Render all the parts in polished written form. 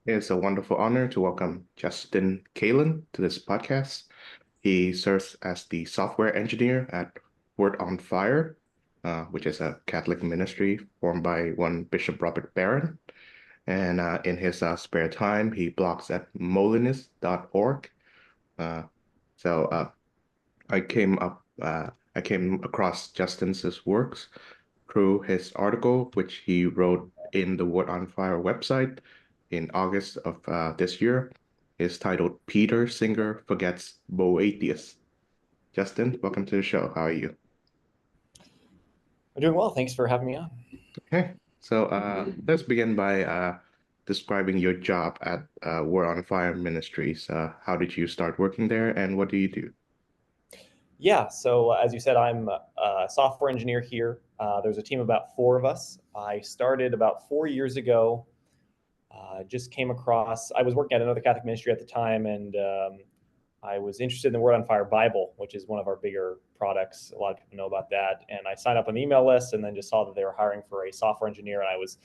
It's a wonderful honor to welcome Justin Kalan to this podcast. He serves as the software engineer at Word on Fire, which is a Catholic ministry formed by one Bishop Robert Barron. And in his spare time, he blogs at molinist.org. Uh, so I came across Justin's works through his article, which he wrote in the Word on Fire website in August of this year. Is titled Peter Singer Forgets Boethius. Justin, welcome to the show. How are you? I'm doing well. Thanks for having me on. Okay, so let's begin by describing your job at Word on Fire Ministries. How did you start working there, and what do you do? Yeah, so as you said, I'm a software engineer here. There's a team of about four of us. I started about 4 years ago. Just came across, I was working at another Catholic ministry at the time, and I was interested in the Word on Fire Bible, which is one of our bigger products. A lot of people know about that. And I signed up on the email list and then just saw that they were hiring for a software engineer. And I was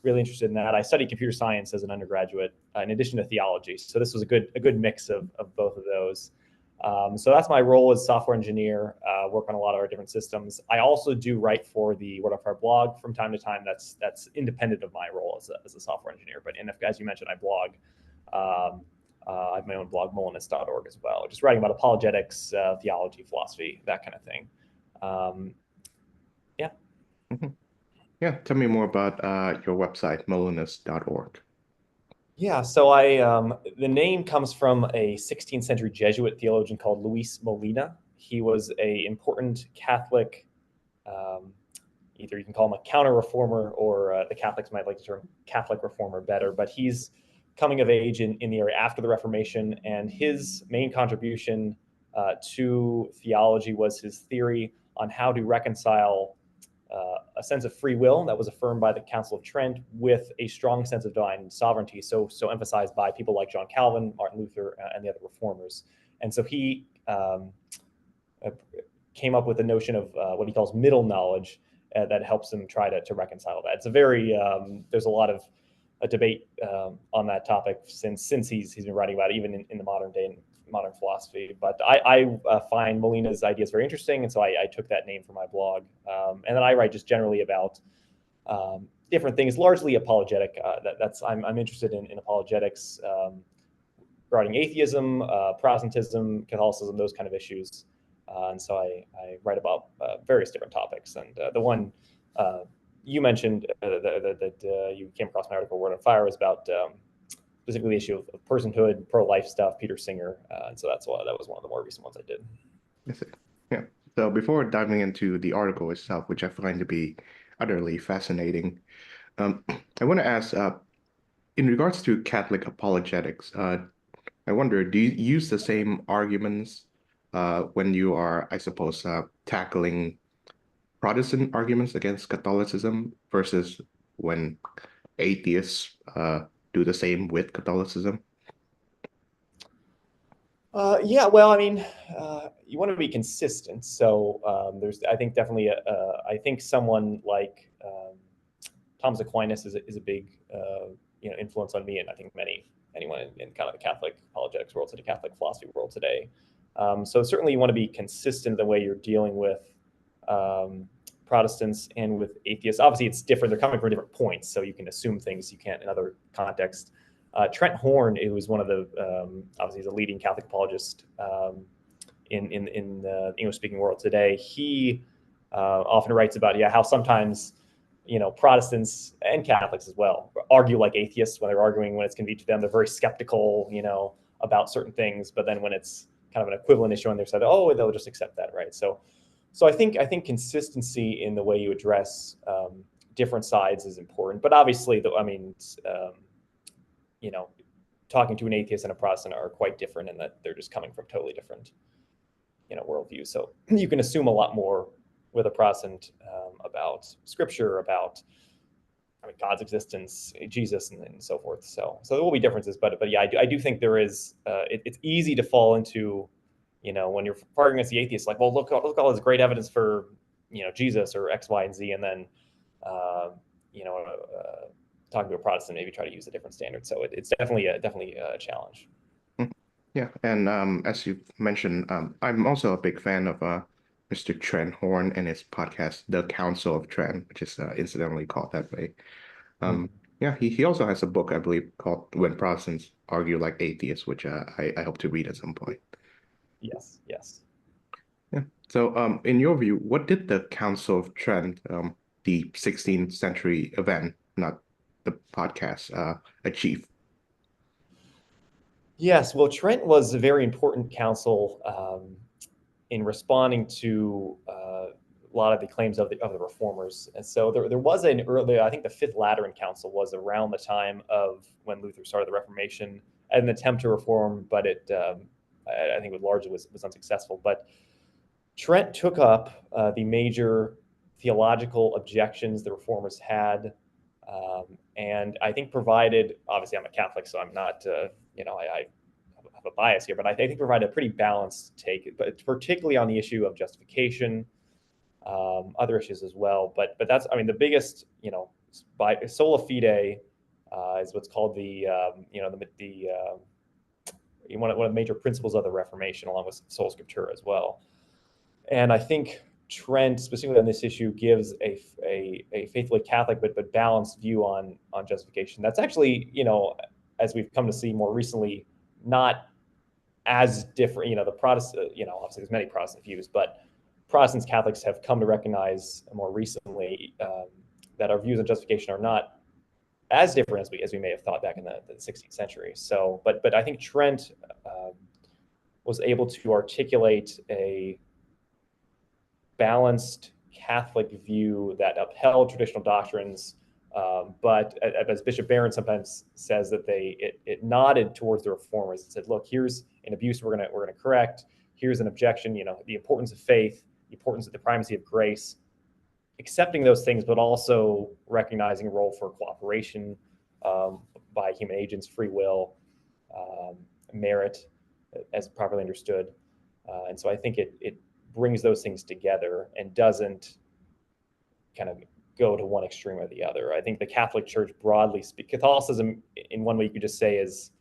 really interested in that. I studied computer science as an undergraduate, in addition to theology. So this was a good mix of both of those. So that's my role as software engineer, work on a lot of our different systems. I also do write for the Word on Fire blog from time to time. That's independent of my role as a software engineer. But as you mentioned, I blog. I have my own blog, molinist.org, as well, just writing about apologetics, theology, philosophy, that kind of thing. Um, yeah. Mhm. Yeah, tell me more about your website, molinus.org. Yeah, so the name comes from a 16th century Jesuit theologian called Luis Molina. He was a important Catholic, um, either you can call him a counter reformer or the Catholics might like the term Catholic reformer better, but he's coming of age in the area after the Reformation, and his main contribution to theology was his theory on how to reconcile a sense of free will that was affirmed by the Council of Trent with a strong sense of divine sovereignty, so emphasized by people like John Calvin, Martin Luther, and the other reformers. And so he uh, came up with the notion of what he calls middle knowledge that helps him try to reconcile that. It's a very there's a lot of a debate on that topic since he's been writing about it, even in the modern day, modern philosophy. But I find Molina's ideas very interesting, and so I took that name for my blog. And then I write just generally about different things, largely apologetic. I'm interested in apologetics, regarding atheism, Protestantism, Catholicism, those kind of issues. And so I write about various different topics. And the one you mentioned that you came across my article, Word on Fire, was about specifically the issue of personhood, pro-life stuff, Peter Singer. And so that was one of the more recent ones I did. I see. Yeah. So before diving into the article itself, which I find to be utterly fascinating, um, I want to ask, in regards to Catholic apologetics, I wonder, do you use the same arguments when you are, I suppose, tackling Protestant arguments against Catholicism versus when atheists do the same with Catholicism? Yeah, well, I mean, you want to be consistent. So I think definitely, I think someone like Thomas Aquinas is a big, influence on me, and I think anyone in kind of the Catholic apologetics world, today, Catholic philosophy world today. So certainly, you want to be consistent in the way you're dealing with um, Protestants and with atheists. Obviously, it's different; they're coming from different points, so you can assume things you can't in other contexts. Trent Horn, who was one of the obviously he's a leading Catholic apologist in the English speaking world today. He often writes about how sometimes Protestants and Catholics as well argue like atheists when they're arguing when it's convenient to them. They're very skeptical, about certain things, but then when it's kind of an equivalent issue on their side, oh, they'll just accept that, right? So I think consistency in the way you address different sides is important. But obviously, I mean, you know, talking to an atheist and a Protestant are quite different in that they're just coming from totally different, worldviews. So you can assume a lot more with a Protestant about Scripture, about God's existence, Jesus, and so forth. So there will be differences, but yeah, I do think there is. It's easy to fall into, when you're arguing against the atheist, like, well, look all this great evidence for Jesus or X, Y, and Z, and then uh, you know. talking to a Protestant, maybe try to use a different standard. So it's definitely a challenge. Mhm. Yeah, and as you mentioned, I'm also a big fan of Mr. Trent Horn and his podcast, The Council of Trent, which is incidentally called that way. Hmm. Um, yeah, he also has a book, I believe, called When Protestants Argue Like Atheists, which I hope to read at some point. Yes, yes. Yeah. So, in your view, what did the Council of Trent, the 16th century event, not the podcast, achieve? Yes, well, Trent was a very important council in responding to a lot of the claims of the reformers. And so there was an early, I think the Fifth Lateran Council was around the time of when Luther started the Reformation, an attempt to reform, but I think it largely was unsuccessful. But Trent took up the major theological objections the reformers had, and I think provided. Obviously, I'm a Catholic, so I'm not. I have a bias here, but I think provided a pretty balanced take, but particularly on the issue of justification, other issues as well. But that's, I mean, the biggest, by sola fide is what's called one of the major principles of the Reformation, along with sola scriptura as well. And I think Trent, specifically on this issue, gives a faithfully Catholic but balanced view on justification. That's actually, as we've come to see more recently, not as different. The Protestant, obviously there's many Protestant views, but Protestants, Catholics have come to recognize more recently that our views on justification are not as different as we may have thought back in the 16th century. So, but I think Trent was able to articulate a balanced Catholic view that upheld traditional doctrines, but as Bishop Barron sometimes says, that it nodded towards the reformers. It said, "Look, here's an abuse we're gonna correct. Here's an objection. The importance of faith, the importance of the primacy of grace, accepting those things, but also recognizing a role for cooperation by human agents, free will, merit, as properly understood." And so I think it brings those things together and doesn't kind of go to one extreme or the other. I think the Catholic Church broadly Catholicism, in one way you could just say, is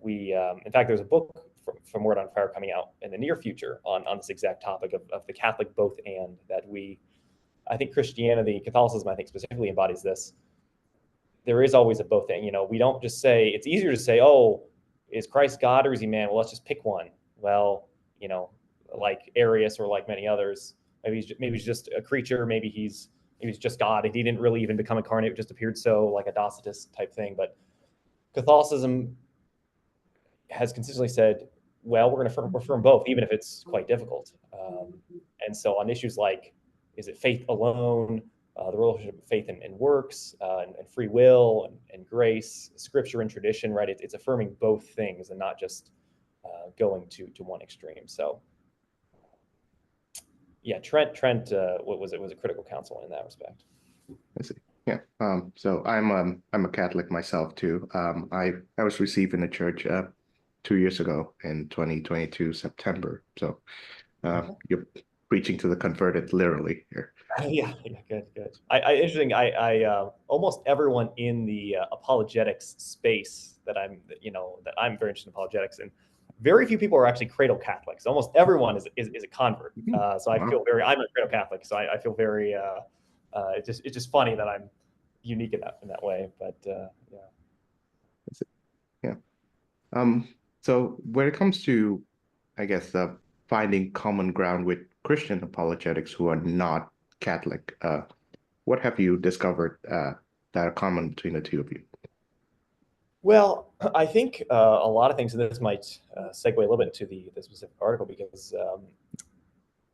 in fact, there's a book from Word on Fire coming out in the near future on this exact topic of the Catholic both and, that I think Christianity, Catholicism, I think specifically embodies this. There is always a both and. We don't just say, it's easier to say, oh, is Christ God or is he man? Well, let's just pick one. Well, like Arius or like many others, maybe he's just a creature. Maybe he's just God. He didn't really even become incarnate; it just appeared so, like a Docetus type thing. But Catholicism has consistently said, well, we're going to affirm both, even if it's quite difficult. And so on issues like, is it faith alone, the relationship of faith and works, and free will and grace, scripture and tradition, right? It's affirming both things and not just going to one extreme. So yeah, Trent was a critical counsel in that respect. I see. Yeah. So I'm a Catholic myself too. I was received in the church 2 years ago in 2022 September. So you're preaching to the converted literally here. Yeah, good. Interesting. I almost everyone in the apologetics space that I'm very interested in apologetics, and very few people are actually cradle Catholics. Almost everyone is a convert. Mhm. So I Wow. feel I'm a cradle Catholic, so I feel very. It's just funny that I'm unique in that way, but yeah. That's it. Yeah. Um, so when it comes to, I guess, finding common ground with Christian apologetics who are not Catholic, what have you discovered that are common between the two of you? Well, I think a lot of things, and this might segue a little bit into the specific article, because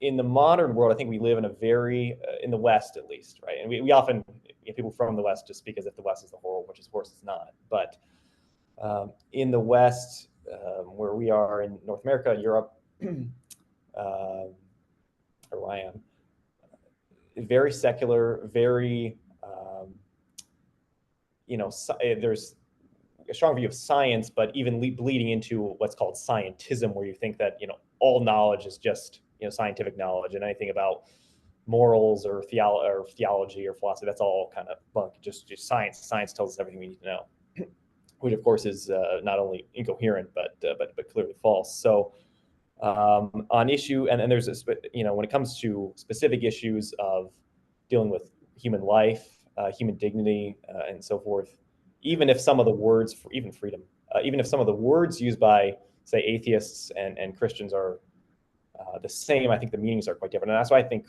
in the modern world, I think we live in a very, in the West at least, right? And we often, people from the West just speak as if the West is the whole, which of course it's not. But in the West, where we are in North America, Europe, where I am, very secular, very, there's a strong view of science, but even bleeding into what's called scientism, where you think that all knowledge is just scientific knowledge, and anything about morals or, theology or philosophy. That's all kind of bunk. Just science. Science tells us everything we need to know, which of course is not only incoherent but clearly false. So on issue, and there's when it comes to specific issues of dealing with human life, human dignity, and so forth, even if some of the words, for even freedom, even if some of the words used by, say, atheists and Christians are the same, I think the meanings are quite different. And that's why I think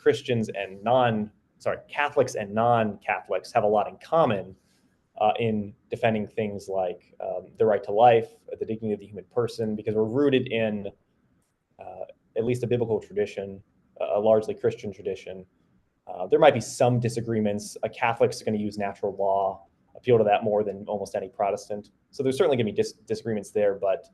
Catholics and non-Catholics have a lot in common in defending things like the right to life, the dignity of the human person, because we're rooted in at least a biblical tradition, a largely Christian tradition. There might be some disagreements. A Catholic's going to use natural law, appeal to that more than almost any Protestant. So there's certainly going to be disagreements there. But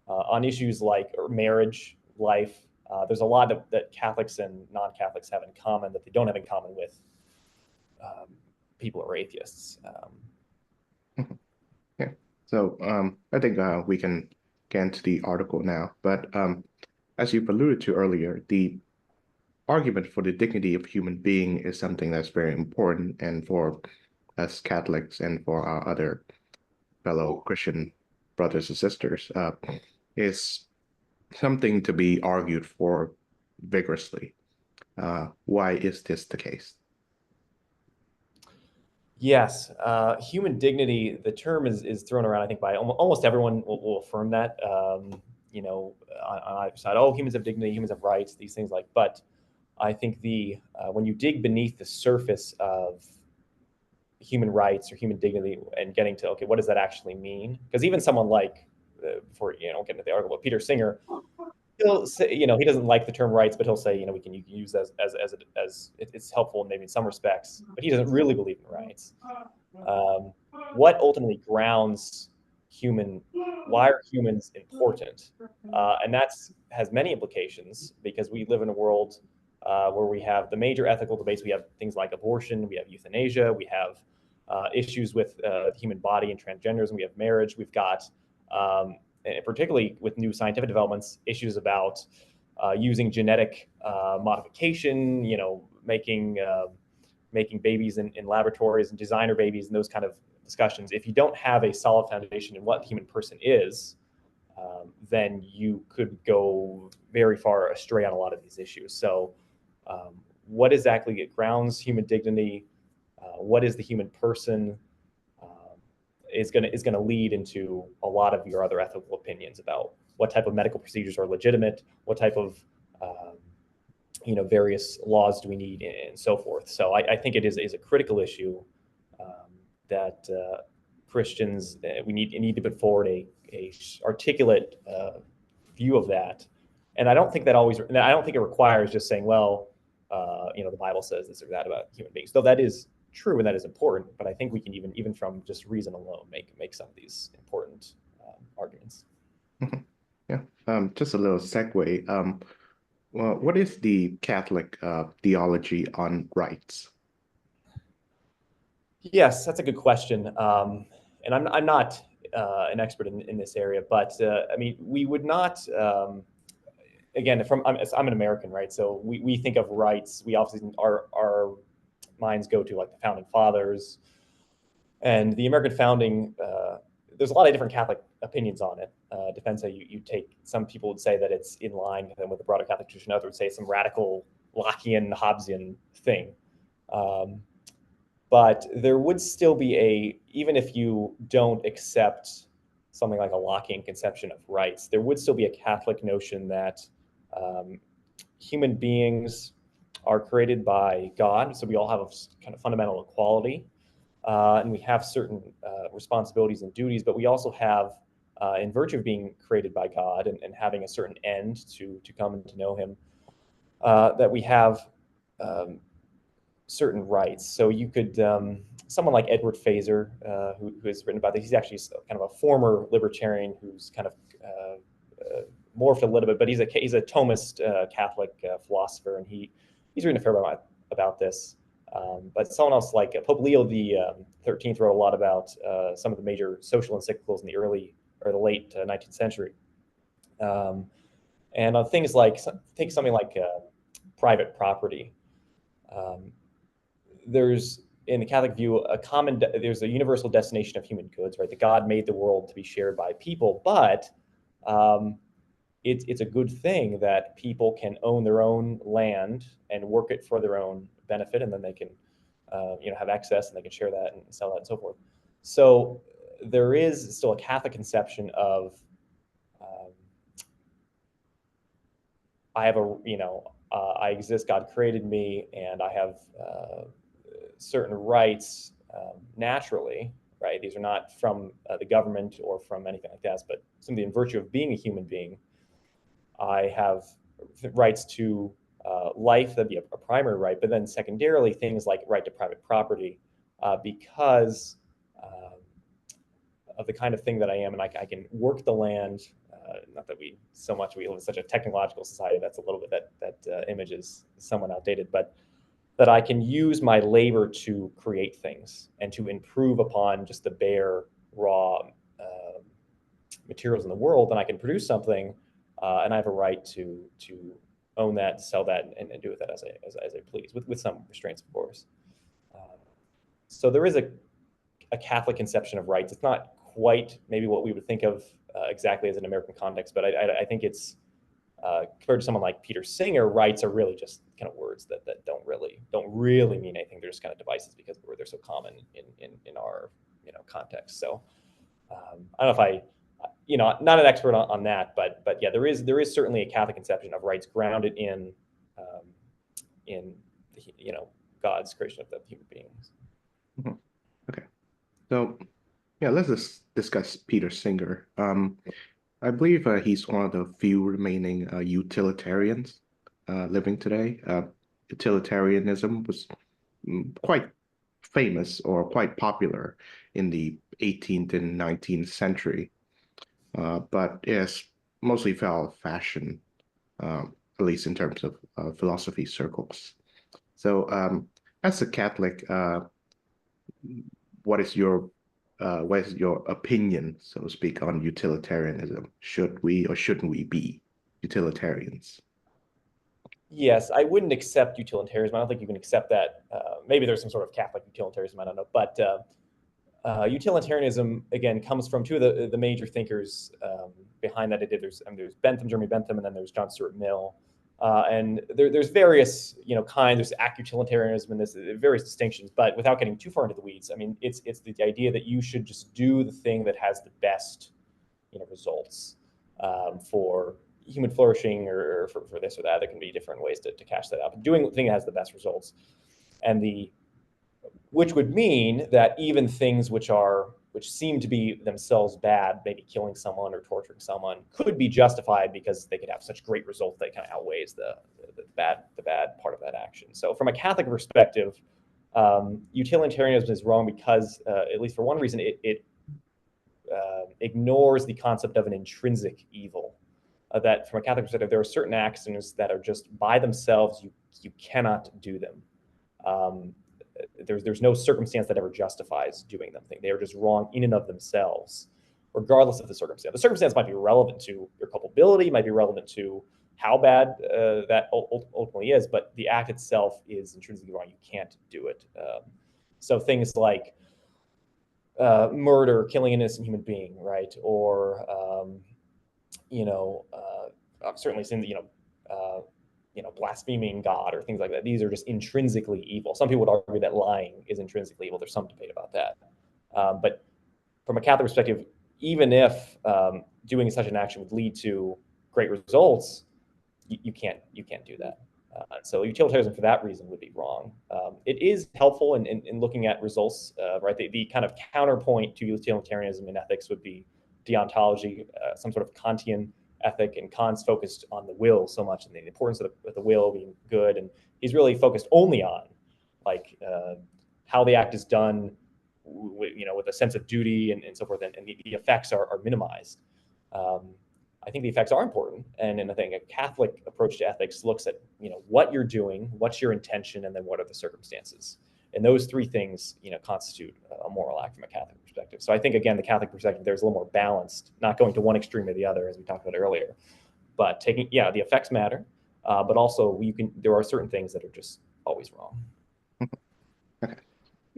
on issues like marriage, life, there's a lot that Catholics and non-Catholics have in common that they don't have in common with people who are atheists. Yeah. So I think we can get into the article now. But as you've alluded to earlier, the argument for the dignity of human being is something that's very important, and for us Catholics and for our other fellow Christian brothers and sisters, is something to be argued for vigorously. Why is this the case? Yes, human dignity. The term is thrown around, I think, by almost everyone will affirm that. On either side, oh, humans have dignity, humans have rights, these things like. But I think when you dig beneath the surface of human rights or human dignity and getting to, okay, what does that actually mean? Because even someone like, before get into the article, but Peter Singer, he'll say, he doesn't like the term rights, but he'll say, you can use as it's helpful maybe in some respects, but he doesn't really believe in rights. What ultimately grounds why are humans important? And has many implications, because we live in a world where we have the major ethical debates. We have things like abortion, we have euthanasia, we have issues with the human body and transgenderism, we have marriage, we've got and particularly with new scientific developments, issues about using genetic modification, making babies in laboratories and designer babies and those kind of discussions. If you don't have a solid foundation in what the human person is, then you could go very far astray on a lot of these issues. So what exactly grounds human dignity? What is the human person? Is going to lead into a lot of your other ethical opinions about what type of medical procedures are legitimate, what type of various laws do we need, and so forth. So I think it is a critical issue that Christians we need to put forward a articulate view of that. And I don't think it requires just saying, well, the Bible says this or that about human beings, though that is true and that is important. But I think we can even from just reason alone make some of these important arguments. Yeah. Just a little segue. Well, what is the Catholic theology on rights? Yes, that's a good question. And I'm not an expert in this area, but I mean, we would not. Again, I'm an American, right? So we think of rights. We obviously our minds go to like the founding fathers and the American founding. There's a lot of different Catholic opinions on it. Depends how you take. Some people would say that it's in line with the broader Catholic tradition. Others would say some radical Lockean, Hobbesian thing. But there would still be even if you don't accept something like a Lockean conception of rights, there would still be a Catholic notion that human beings are created by God. So we all have a kind of fundamental equality. And we have certain responsibilities and duties, but we also have, in virtue of being created by God and having a certain end to come and to know Him, that we have certain rights. So you could, someone like Edward Fazer, who has written about this, he's actually kind of a former libertarian who's kind of morphed a little bit, but he's a Thomist Catholic philosopher, and he's written a fair amount about this. But someone else like Pope Leo the 13th wrote a lot about some of the major social encyclicals in the early or the late 19th century, and on things like take something like private property. Um, there's in the Catholic view there's a universal destination of human goods, right? That God made the world to be shared by people, but um, it's a good thing that people can own their own land and work it for their own benefit, and then they can have access and they can share that and sell that and so forth. So there is still a Catholic conception of um, I have I exist, God created me, and I have certain rights naturally, right? These are not from the government or from anything like that, but simply in virtue of being a human being. I have rights to life, that'd be a primary right, but then secondarily, things like right to private property, because of the kind of thing that I am, and I can work the land. Not that we live in such a technological society. That's a little bit that image is somewhat outdated, but that I can use my labor to create things and to improve upon just the bare raw uh, materials in the world, and I can produce something, and I have a right to own that, sell that, and do with that as I please, with some restraints, of course. Uh, so there is a Catholic conception of rights. It's not quite maybe what we would think of exactly as an American context, but I think it's compared to someone like Peter Singer, rights are really just kind of words that don't really mean anything. They're just kind of devices because they're so common in our context. So I don't know if not an expert on that, but yeah, there is certainly a Catholic conception of rights grounded um, in God's creation of the human beings. Mhm. Okay. So yeah, let's just discuss Peter Singer. I believe he's one of the few remaining utilitarians living today. Utilitarianism was quite famous or quite popular in the 18th and 19th century, but yes, mostly fell out of fashion, at least in terms of philosophy circles. So, as a Catholic, what is your what is your opinion, so to speak, on utilitarianism? Should we or shouldn't we be utilitarians? Yes, I wouldn't accept utilitarianism. I don't think you can accept that. Maybe there's some sort of Catholic utilitarianism. I don't know, but utilitarianism again comes from two of the major thinkers behind that idea. There's Bentham, Jeremy Bentham, and then there's John Stuart Mill. And there's various kinds. There's utilitarianism and there's various distinctions, but without getting too far into the weeds, I mean it's the idea that you should just do the thing that has the best results for human flourishing or for this or that. There can be different ways to cash that out. But doing the thing that has the best results, and which would mean that even things which seem to be themselves bad, maybe killing someone or torturing someone, could be justified because they could have such great results that kind of outweighs the bad part of that action. So from a Catholic perspective, utilitarianism is wrong because, at least for one reason, it ignores the concept of an intrinsic evil. That from a Catholic perspective, there are certain actions that are just by themselves, you cannot do them. Um, there's no circumstance that ever justifies doing them. They are just wrong in and of themselves, regardless of the circumstance. The circumstance might be relevant to your culpability, might be relevant to how bad that ultimately is, but the act itself is intrinsically wrong. You can't do it. So things like murder, killing an innocent human being, right? Or I've certainly seen blaspheming God or things like that. These are just intrinsically evil. Some people would argue that lying is intrinsically evil. There's some debate about that. But from a Catholic perspective, even if doing such an action would lead to great results, you can't do that. So utilitarianism for that reason would be wrong. It is helpful in looking at results, right? The kind of counterpoint to utilitarianism in ethics would be deontology, some sort of Kantian ethic, and Kant's focused on the will so much and the importance of the will being good, and he's really focused only on like how the act is done, with a sense of duty and so forth, and the effects are minimized. I think the effects are important, and I think a Catholic approach to ethics looks at what you're doing, what's your intention, and then what are the circumstances. And those three things constitute a moral act from a Catholic perspective. So I think again the Catholic perspective there's a little more balanced, not going to one extreme or the other as we talked about earlier, but taking the effects matter, but also there are certain things that are just always wrong. Okay.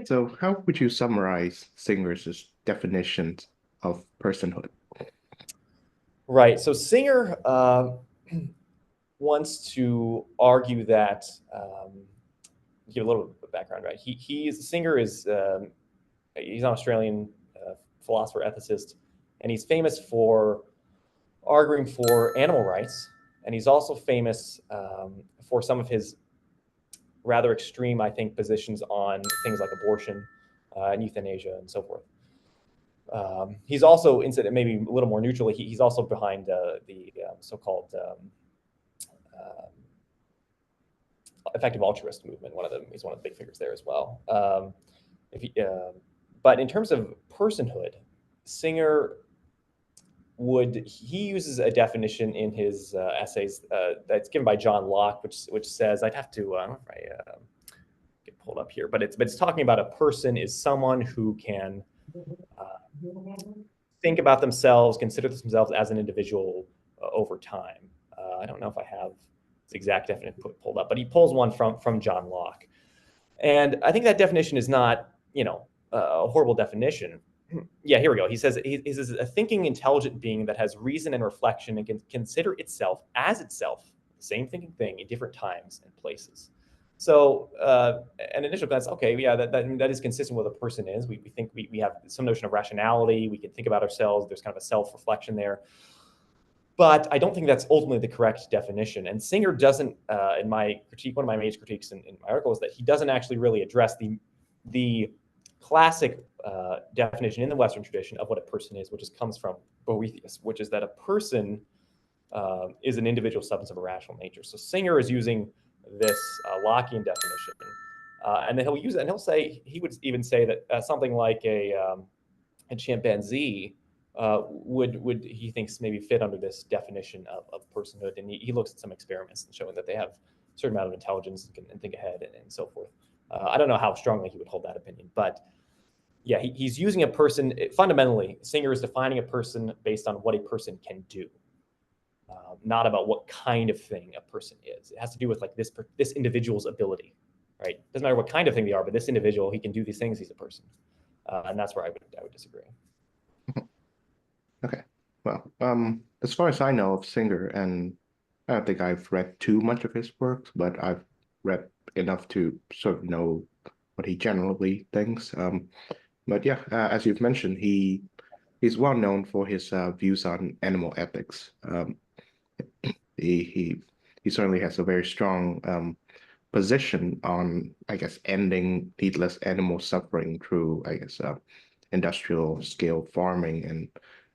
So how would you summarize Singer's definitions of personhood? Right. So Singer wants to argue that give a little bit of background. Right. He's Singer is he's an Australian philosopher ethicist, and he's famous for arguing for animal rights, and he's also famous for some of his rather extreme, I think, positions on things like abortion and euthanasia and so forth. He's also, instead, maybe a little more neutrally, he's also behind the so-called uh, effective altruist movement. He's one of the big figures there as well. If he, but in terms of personhood, Singer he uses a definition in his essays that's given by John Locke, which says I'd have to I don't know if I get pulled up here, but it's talking about a person is someone who can uh, think about themselves, consider themselves as an individual over time. I don't know if I have this exact definition pulled up, but he pulls one from John Locke, and I think that definition is not a horrible definition. Yeah, here we go. He says he's a thinking, intelligent being that has reason and reflection and can consider itself as itself, the same thinking thing in different times and places. So, an initial glance, okay, yeah, that is consistent with what a person is. We think we have some notion of rationality. We can think about ourselves. There's kind of a self-reflection there. But I don't think that's ultimately the correct definition. And Singer doesn't, in my critique, one of my major critiques in my article is that he doesn't actually really address the classic definition in the Western tradition of what a person is, which comes from Boethius, which is that a person is an individual substance of a rational nature. So Singer is using this Lockean definition, and then he'll use it, and he would even say that something like a chimpanzee would he thinks maybe fit under this definition of personhood, and he looks at some experiments showing that they have a certain amount of intelligence and think ahead and so forth. I don't know how strongly he would hold that opinion, but yeah, he's using a person fundamentally. Singer is defining a person based on what a person can do, not about what kind of thing a person is. It has to do with like this individual's ability, right? Doesn't matter what kind of thing they are, but this individual, he can do these things. He's a person, and that's where I would disagree. Okay. Well, as far as I know of Singer, and I don't think I've read too much of his works, but I've read enough to sort of know what he generally thinks. But yeah, as you've mentioned, he's well known for his views on animal ethics. He he he certainly has a very strong position on, I guess, ending needless animal suffering through, I guess, industrial scale farming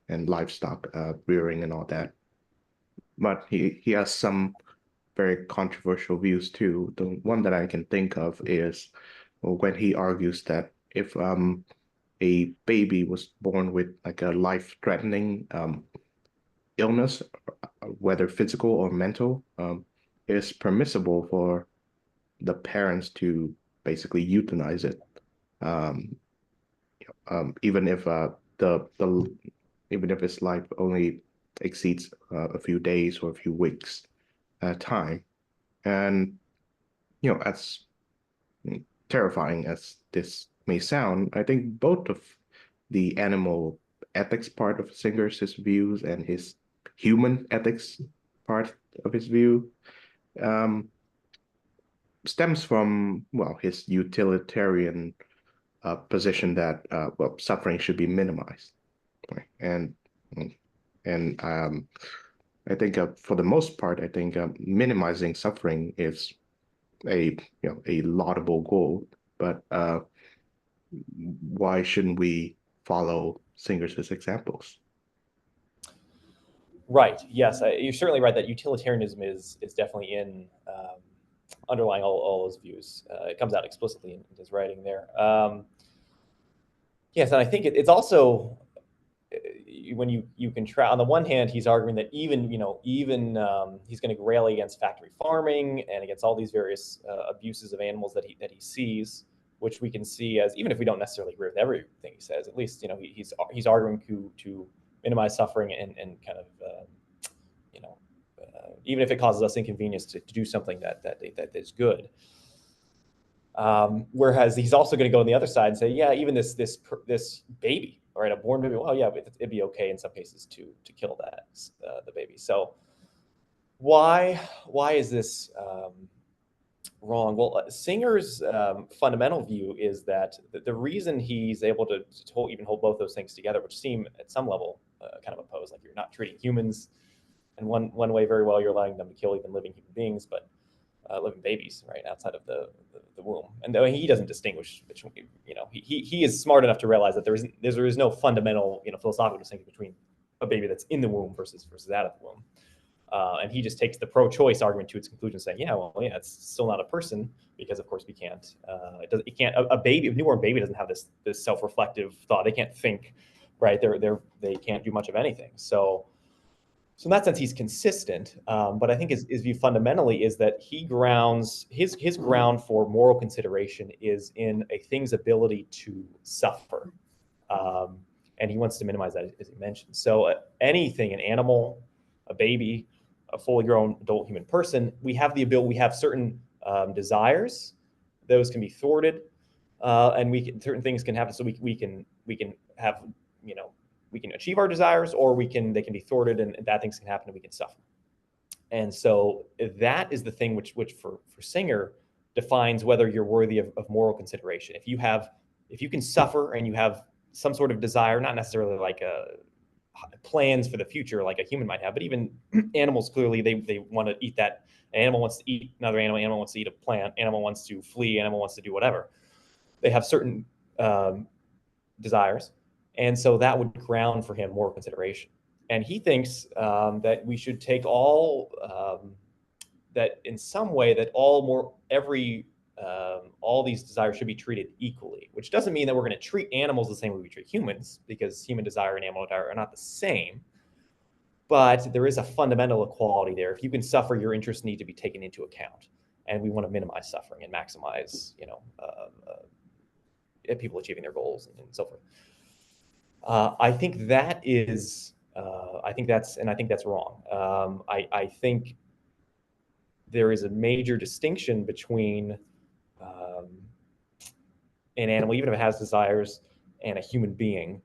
and livestock rearing and all that. But he has some very controversial views too. The one that I can think of is, well, when he argues that if a baby was born with like a life-threatening illness, whether physical or mental, it is permissible for the parents to basically euthanize it, um, even if the even if its life only exceeds a few days or a few weeks at a time. And as terrifying as this may sound, I think both of the animal ethics part of Singer's his views and his human ethics part of his view um, stems from, well, his utilitarian position that, well, suffering should be minimized. Right? And I think for the most part, I think minimizing suffering is a laudable goal, but why shouldn't we follow Singer's examples? Right. Yes, you're certainly right that utilitarianism is definitely in underlying all those views. It comes out explicitly in his writing there. Yes, and I think it's also when you can try on the one hand he's arguing that even he's going to rail against factory farming and against all these various abuses of animals that he sees, which we can see as, even if we don't necessarily agree with everything he says, at least he's arguing to minimize suffering and kind of even if it causes us inconvenience to do something that is good. Whereas he's also going to go on the other side and say, yeah, even this baby, right, a born baby, well, yeah, it'd be okay in some cases to kill that the baby. So why is this wrong? Well, Singer's fundamental view is that the reason he's able to even hold both those things together, which seem at some level kind of opposed, like you're not treating humans in one way very well, you're allowing them to kill even living human beings, but living babies, right, outside of the womb. And he doesn't distinguish between, he is smart enough to realize that there is no fundamental, philosophical distinction between a baby that's in the womb versus out of the womb. And he just takes the pro-choice argument to its conclusion, saying, "Yeah, well, yeah, it's still not a person because, of course, we can't. It can't. A baby, a newborn baby, doesn't have this self-reflective thought. They can't think, right? They can't do much of anything. So in that sense, he's consistent. But I think his view fundamentally is that he grounds his ground for moral consideration is in a thing's ability to suffer, and he wants to minimize that, as he mentioned. So anything, an animal, a baby, a fully grown adult human person, we have the ability. We have certain desires; those can be thwarted, and certain things can happen. So we can have we can achieve our desires, or they can be thwarted, and bad things can happen, and we can suffer. And so that is the thing which for Singer defines whether you're worthy of moral consideration. If you can suffer and you have some sort of desire, not necessarily like plans for the future like a human might have, but even animals, clearly they want to eat that. An animal wants to eat another animal wants to eat a plant, animal wants to flee, animal wants to do whatever. They have certain desires. And so that would ground for him moral consideration. And he thinks that we should take that in some way that all these desires should be treated equally, which doesn't mean that we're going to treat animals the same way we treat humans, because human desire and animal desire are not the same. But there is a fundamental equality there. If you can suffer, your interests need to be taken into account, and we want to minimize suffering and maximize, people achieving their goals and so forth. I think that is, I think that's wrong. I think there is a major distinction between an animal, even if it has desires, and a human being.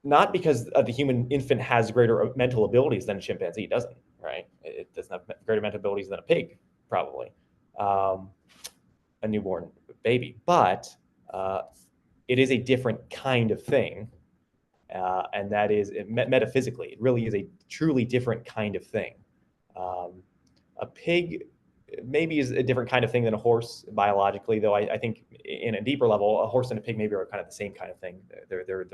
Not because the human infant has greater mental abilities than a chimpanzee. It doesn't, right? It doesn't have greater mental abilities than a pig, probably, a newborn baby. But it is a different kind of thing. And that is metaphysically, it really is a truly different kind of thing. A pig maybe is a different kind of thing than a horse biologically, though I think in a deeper level, a horse and a pig maybe are kind of the same kind of thing. They're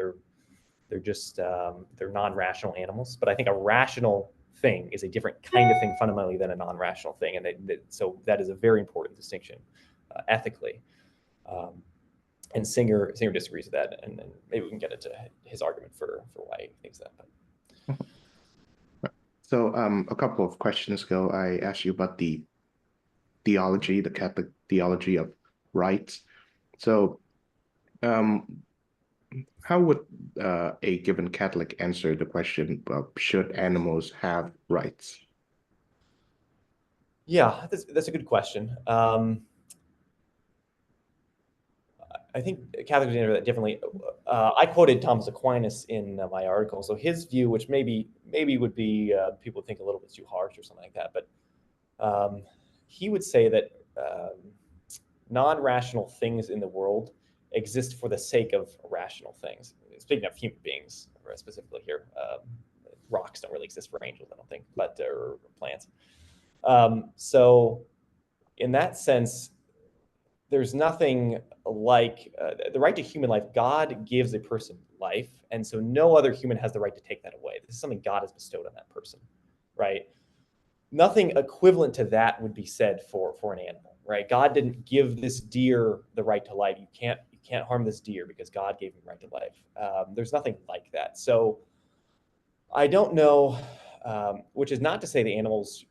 just they're non-rational animals. But I think a rational thing is a different kind of thing fundamentally than a non-rational thing, and so that is a very important distinction ethically. And Singer disagrees with that, and maybe we can get into his argument for why he thinks that. But So, a couple of questions ago, I asked you about the Catholic theology of rights. So, um, how would a given Catholic answer the question, should animals have rights? yeah, that's a good question. I think Catholics answer that differently. I quoted Thomas Aquinas in my article, so his view, which maybe would be people think a little bit too harsh or something like that, but he would say that non-rational things in the world exist for the sake of rational things. Speaking of human beings, specifically here, rocks don't really exist for angels, I don't think, but or plants. So in that sense, there's nothing like the right to human life. God gives a person life, and so no other human has the right to take that away. This is something God has bestowed on that person, right? Nothing equivalent to that would be said for an animal, right? God didn't give this deer the right to life. You can't harm this deer because God gave him the right to life. There's nothing like that. So I don't know, which is not to say the animals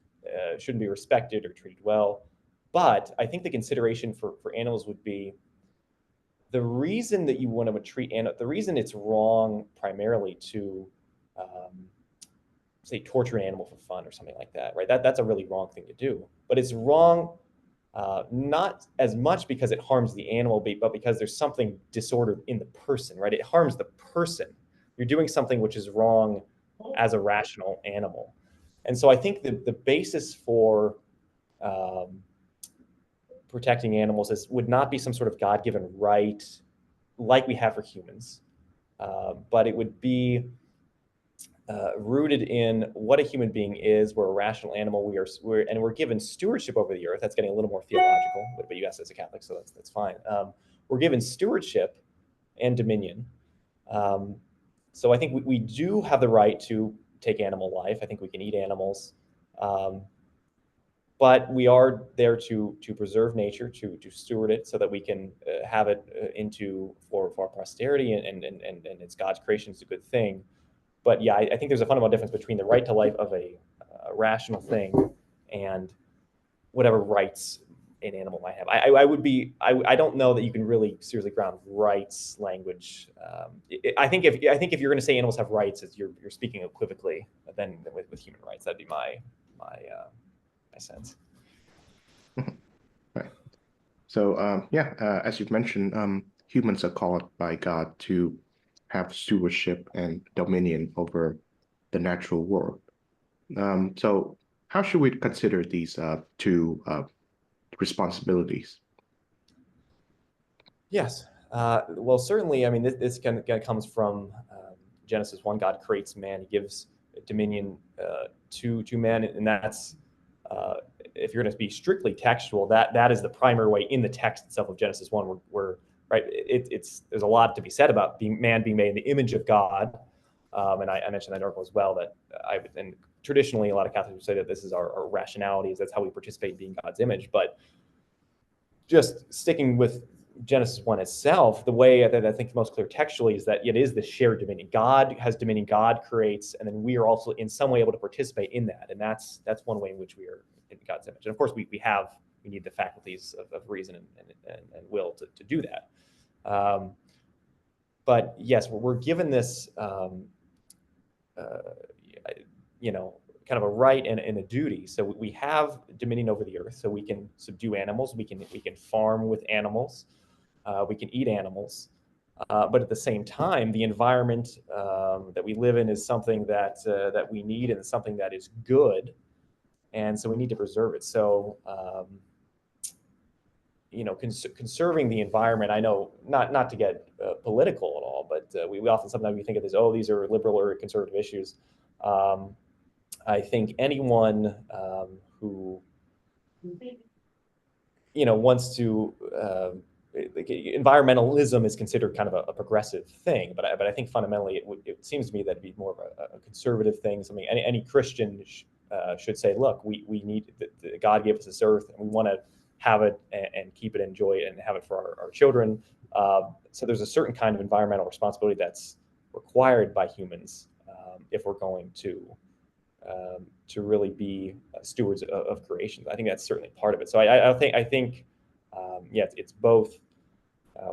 shouldn't be respected or treated well, but I think the consideration for animals would be the reason that you want to treat the reason it's wrong primarily to say torture an animal for fun or something like that, right? That's a really wrong thing to do. But it's wrong not as much because it harms the animal, but because there's something disordered in the person, right? It harms the person. You're doing something which is wrong as a rational animal. And so I think the basis for um, protecting animals would not be some sort of God-given right like we have for humans, but it would be rooted in what a human being is. We're a rational animal. We're given stewardship over the earth. That's getting a little more theological, but you asked as a Catholic, so that's fine. We're given stewardship and dominion. Um, so I think we do have the right to take animal life. I think we can eat animals. Um, but we are there to preserve nature, to steward it, so that we can have it into for our posterity, and it's God's creation. It's a good thing. But yeah, I think there's a fundamental difference between the right to life of a rational thing and whatever rights an animal might have. I don't know that you can really seriously ground rights language. I think if you're going to say animals have rights, you're speaking equivocally than with human rights. That'd be my sense. Right. So, yeah, as you've mentioned, humans are called by God to have stewardship and dominion over the natural world. So, how should we consider these two responsibilities? Yes. Well, certainly. I mean, this kind of comes from Genesis 1. God creates man. He gives dominion to man, and that's if you're going to be strictly textual, that is the primary way in the text itself of Genesis 1. Where right, it's there's a lot to be said about man being made in the image of God, and I mentioned that in article as well. That and traditionally a lot of Catholics would say that this is our rationality, is that's how we participate in being God's image, but just sticking with Genesis 1 itself, the way that I think most clear textually is that it is the shared dominion. God has dominion, God creates, and then we are also in some way able to participate in that. And that's one way in which we are in God's image. And of course, we need the faculties of reason and will to do that. But yes, we're given this, uh, you know, kind of a right and a duty. So we have dominion over the earth, so we can subdue animals, we can farm with animals, we can eat animals. But at the same time, the environment that we live in is something that we need and something that is good, and so we need to preserve it. So conserving the environment. I know not to get political at all, but we often sometimes we think of this. Oh, these are liberal or conservative issues. Um, I think anyone who wants to environmentalism is considered kind of a progressive thing, but I think fundamentally it seems to me that it'd be more of a conservative thing. Something any Christian should say, look, we need God gave us this earth, and we want to have it and keep it, enjoy it, and have it for our children. So there's a certain kind of environmental responsibility that's required by humans if we're going to really be stewards of creation. I think that's certainly part of it. So I think yeah, it's both.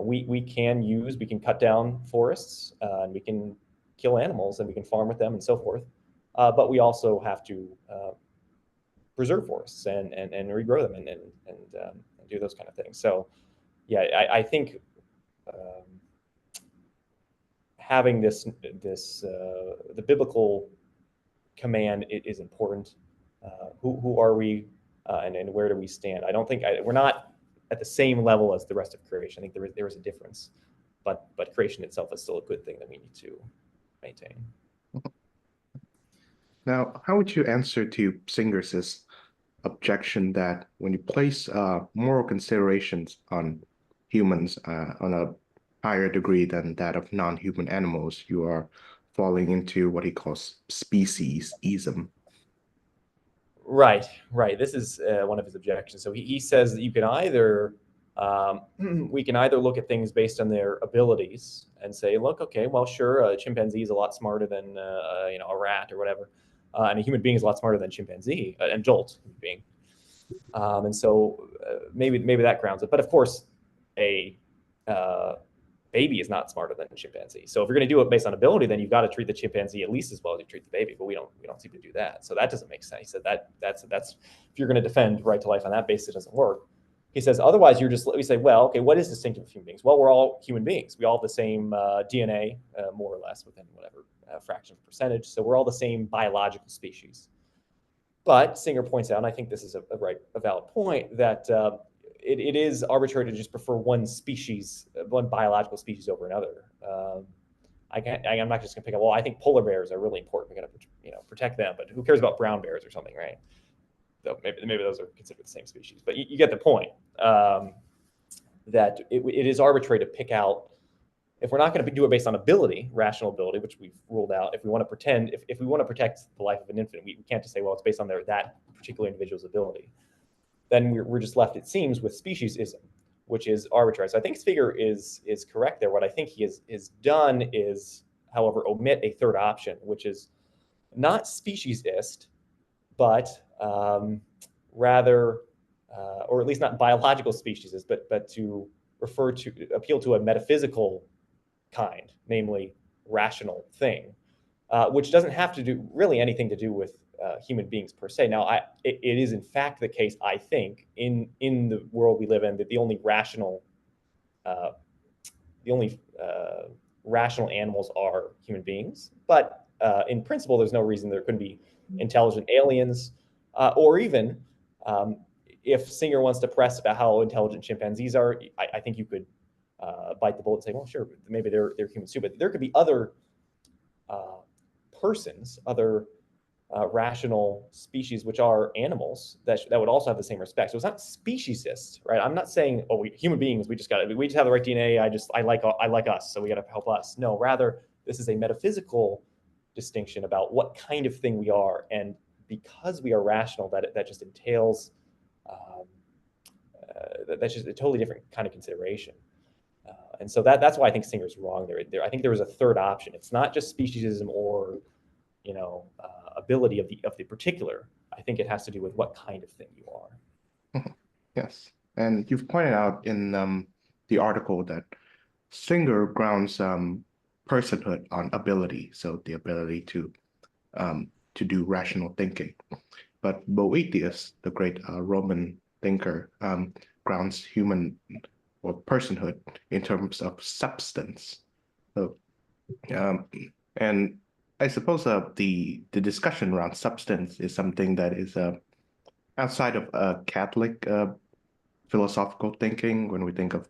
We can cut down forests and we can kill animals and we can farm with them and so forth. But we also have to preserve forests and regrow them and do those kind of things. So yeah, I think having the biblical command is important. Who are we, and where do we stand? I don't think we're not at the same level as the rest of creation. I think there is a difference, but creation itself is still a good thing that we need to maintain. Now, how would you answer to Singers's objection that when you place moral considerations on humans on a higher degree than that of non-human animals, you are falling into what he calls speciesism? Right, right. This is one of his objections. So he says that you can either we can either look at things based on their abilities and say, look, okay, well, sure, a chimpanzee is a lot smarter than a rat or whatever, and a human being is a lot smarter than chimpanzee, an adult human being. And so maybe that grounds it. But of course, a baby is not smarter than a chimpanzee. So if you're going to do it based on ability, then you've got to treat the chimpanzee at least as well as you treat the baby. But we don't seem to do that. So that doesn't make sense. He said that's if you're going to defend right to life on that basis, it doesn't work. He says, otherwise, we say, well, okay, what is distinctive of human beings? Well, we're all human beings. We all have the same DNA, more or less, within whatever fraction of percentage. So we're all the same biological species. But Singer points out, and I think this is a valid point, that it is arbitrary to just prefer one species, one biological species over another. I'm not just going to pick up. Well, I think polar bears are really important. We got to protect them, but who cares about brown bears or something, right? Though maybe those are considered the same species, but you get the point. That it is arbitrary to pick out. If we're not going to do it based on ability, rational ability, which we've ruled out, if we want to pretend, if we want to protect the life of an infant, we can't just say, well, it's based on that particular individual's ability. Then we're just left, it seems, with speciesism, which is arbitrary. So I think Spiegel is correct there. What I think he has done is, however, omit a third option, which is not speciesist, but rather, or at least not biological speciesist, but to appeal to a metaphysical kind, namely rational thing, which doesn't have to do really anything to do with human beings per se. Now, it is in fact the case, I think, in the world we live in, that the only rational animals are human beings. But in principle, there's no reason there couldn't be intelligent aliens, or even if Singer wants to press about how intelligent chimpanzees are, I think you could bite the bullet and say, well, sure, maybe they're humans too, but there could be other persons, other rational species, which are animals that would also have the same respect. So it's not speciesist, right? I'm not saying, oh, human beings, we just have the right DNA. I like us, so we got to help us. No, rather, this is a metaphysical distinction about what kind of thing we are, and because we are rational, that just entails that's just a totally different kind of consideration. And so that's why I think Singer's wrong there. I think there was a third option. It's not just speciesism or ability of the particular. I think it has to do with what kind of thing you are. Yes, and you've pointed out in the article that Singer grounds personhood on ability, so the ability to do rational thinking. But Boethius, the great Roman thinker, grounds human or personhood in terms of substance. So, and I suppose the discussion around substance is something that is outside of Catholic philosophical thinking. When we think of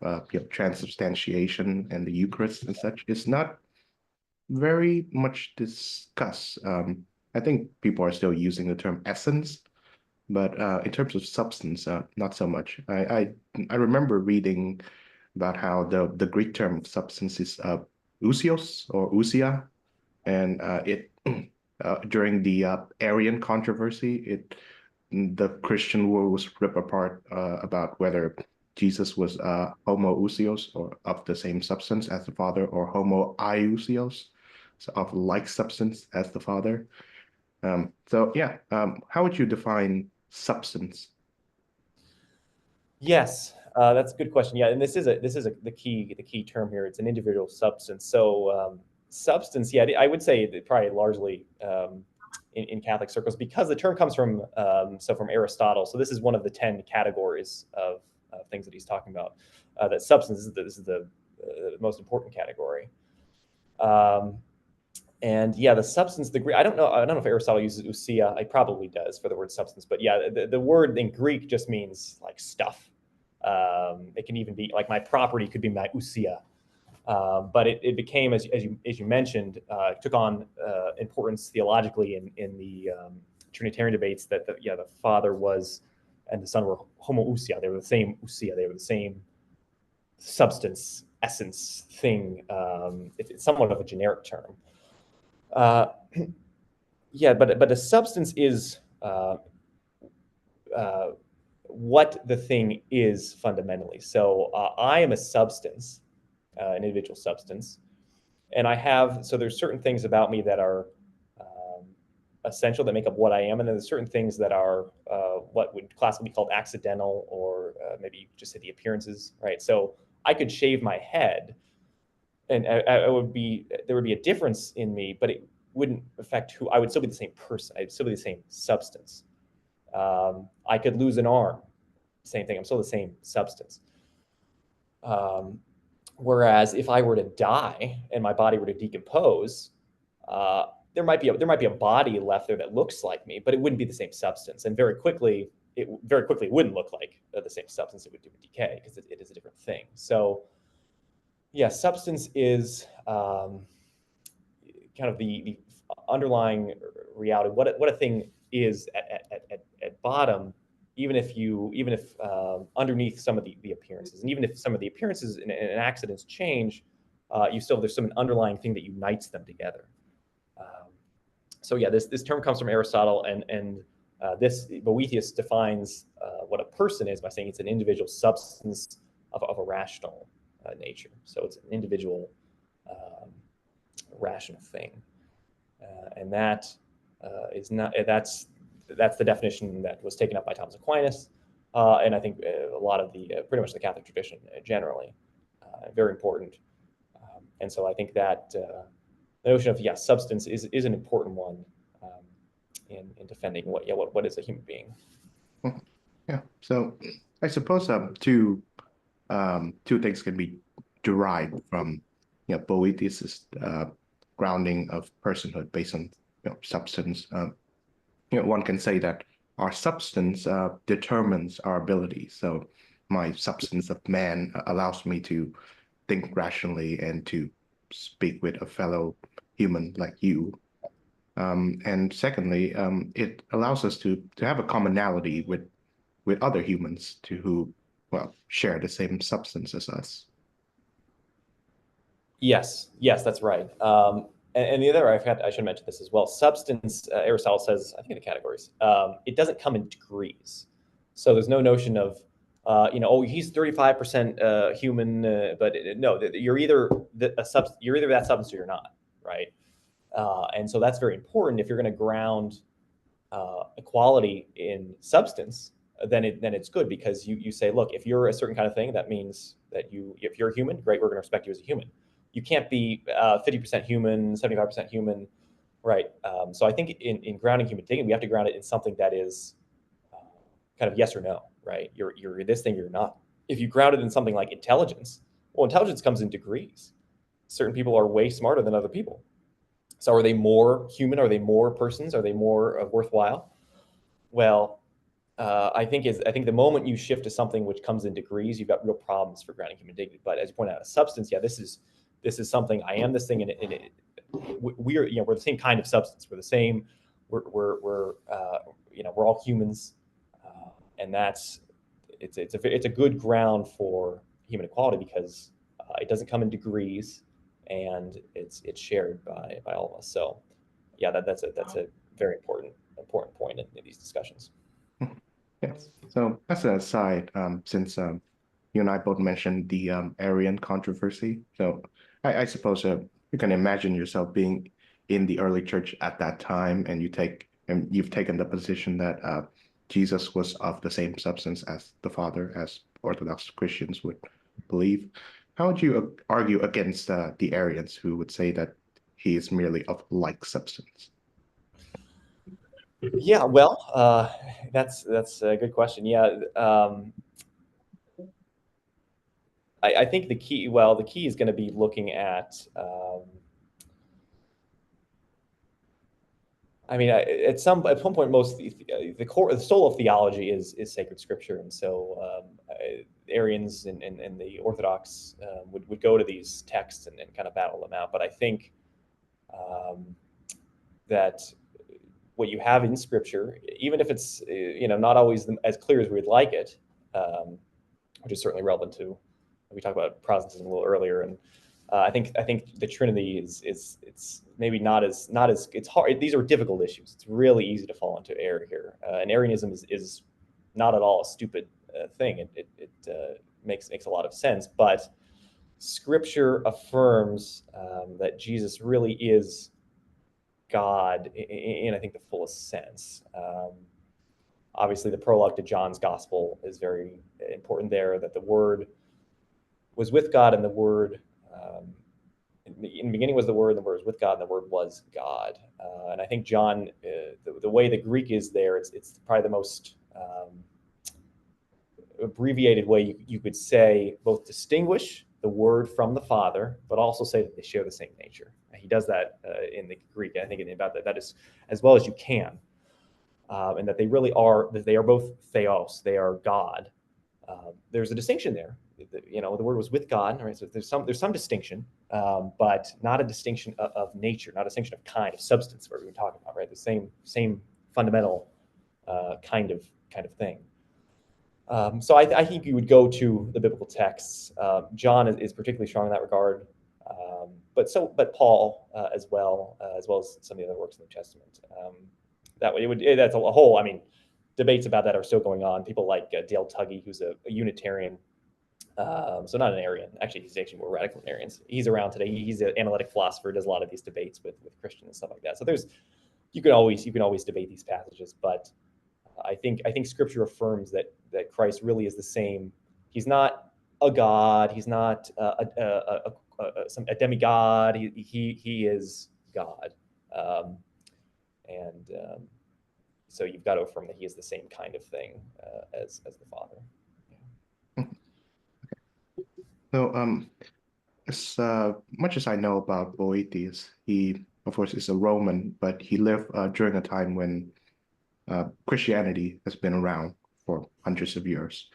transubstantiation and the Eucharist and such, it's not very much discussed. I think people are still using the term essence, but in terms of substance, not so much. I remember reading about how the Greek term of substance is ousios or ousia, and it during the Arian controversy, the Christian world was ripped apart about whether Jesus was homoousios, or of the same substance as the Father, or homoiousios, so of like substance as the Father. So yeah, how would you define substance? Yes, that's a good question. Yeah, and this is the key term here. It's an individual substance. So substance, yeah, I would say that probably largely in Catholic circles, because the term comes from from Aristotle. So this is one of the 10 categories of things that he's talking about. That substance is the most important category. And yeah, the substance, the Greek, I don't know if Aristotle uses ousia. He probably does for the word substance, but yeah, the word in Greek just means like stuff. It can even be like my property could be my ousia. But it became, as you mentioned, took on importance theologically in the Trinitarian debates that the Father was and the Son were homoousia. They were the same ousia. They were the same substance, essence, thing. It's somewhat of a generic term. Yeah, but a substance is what the thing is fundamentally. So I am a substance, an individual substance, and there's certain things about me that are essential, that make up what I am, and then there's certain things that are what would classically be called accidental, or maybe you could just say the appearances, right? So I could shave my head, and there would be a difference in me, but it wouldn't affect who I would still be the same person. I'd still be the same substance. I could lose an arm. same thing. I'm still the same substance. Um, Whereas if I were to die and my body were to decompose, uh, there might be a body left there that looks like me, but it wouldn't be the same substance. And very quickly it wouldn't look like the same substance. It would decay because it is a different thing. So yeah, substance is kind of the underlying reality. What a thing is at bottom, even if underneath some of the appearances, and even if some of the appearances and accidents change, there's some underlying thing that unites them together. Um, so yeah, this term comes from Aristotle, and this Boethius defines what a person is by saying it's an individual substance of a rational nature. So it's an individual um, rational thing, and that is not that's the definition that was taken up by Thomas Aquinas, and I think a lot of the pretty much the Catholic tradition generally, very important. And so I think that the notion of substance is an important one um, in defending what is a human being. Mhm. Yeah. So I suppose two things can be derived from Boethius's grounding of personhood based on substance. One can say that our substance determines our ability. So my substance of man allows me to think rationally and to speak with a fellow human like you. And secondly, it allows us to have a commonality with other humans to who, well, share the same substance as us. Yes, that's right. And the other, I should mention this as well. Substance, Aristotle says, I think in the categories, it doesn't come in degrees. So there's no notion of, oh, he's 35% human, but no, you're either that substance or you're not, right? And so that's very important if you're going to ground equality in substance. Then it's good because you say, look, if you're a certain kind of thing, that means that if you're a human, great, we're going to respect you as a human. You can't be 50% human, 75% human, right? So I think in grounding human dignity, we have to ground it in something that is kind of yes or no, right? You're this thing, you're not. If you ground it in something like intelligence, well, intelligence comes in degrees. Certain people are way smarter than other people. So are they more human? Are they more persons? Are they more worthwhile? Well, I think the moment you shift to something which comes in degrees, you've got real problems for grounding human dignity. But as you point out, a substance, yeah, this is something. I am this thing, and we're the same kind of substance. We're the same. We're all humans, and it's a good ground for human equality because it doesn't come in degrees, and it's shared by all of us. So yeah, that's a very important point in these discussions. Yes. So as an aside, since you and I both mentioned the Arian controversy, so I suppose you can imagine yourself being in the early church at that time, and you've taken the position that Jesus was of the same substance as the Father, as Orthodox Christians would believe. How would you argue against the Arians who would say that he is merely of like substance? Yeah, well, that's a good question. Yeah, I think the key is going to be looking at. I mean, at one point, most the soul of theology is sacred scripture, and so Arians and the Orthodox would go to these texts and kind of battle them out. But I think um, that what you have in Scripture, even if it's not always as clear as we'd like it, um, which is certainly relevant to we talked about Protestantism a little earlier, and I think the Trinity is it's maybe not as it's hard. These are difficult issues. It's really easy to fall into error here, and Arianism is not at all a stupid thing. It makes a lot of sense, but Scripture affirms that Jesus really is God in I think the fullest sense. Obviously, the prologue to John's Gospel is very important there. That the Word was with God, and the Word in the beginning was the Word, and the Word was with God, and the Word was God. And I think John, the way the Greek is there, it's probably the most abbreviated way you could say both distinguish the Word from the Father, but also say that they share the same nature. He does that in the Greek. I think about that is as well as you can, and that they really are that they are both theos. They are God. There's a distinction there. The Word was with God, right? So there's some distinction, but not a distinction of nature, not a distinction of kind, of substance, where we were talking about, right? The same fundamental kind of thing. So I think you would go to the biblical texts. John is particularly strong in that regard, but Paul as well as some of the other works in the New Testament. That way, that's a whole. I mean, debates about that are still going on. People like Dale Tuggy, who's a Unitarian, so not an Arian. Actually, he's actually more radical than Arians. He's around today. He's an analytic philosopher. Does a lot of these debates with Christians and stuff like that. So you can always debate these passages, but I think Scripture affirms that Christ really is the same. He's not a god. He's not a demigod. He is God, and so you've got to affirm that he is the same kind of thing as the Father. Yeah. So, as much as I know about Boethius, he, of course, is a Roman, but he lived during a time when Christianity has been around for hundreds of years.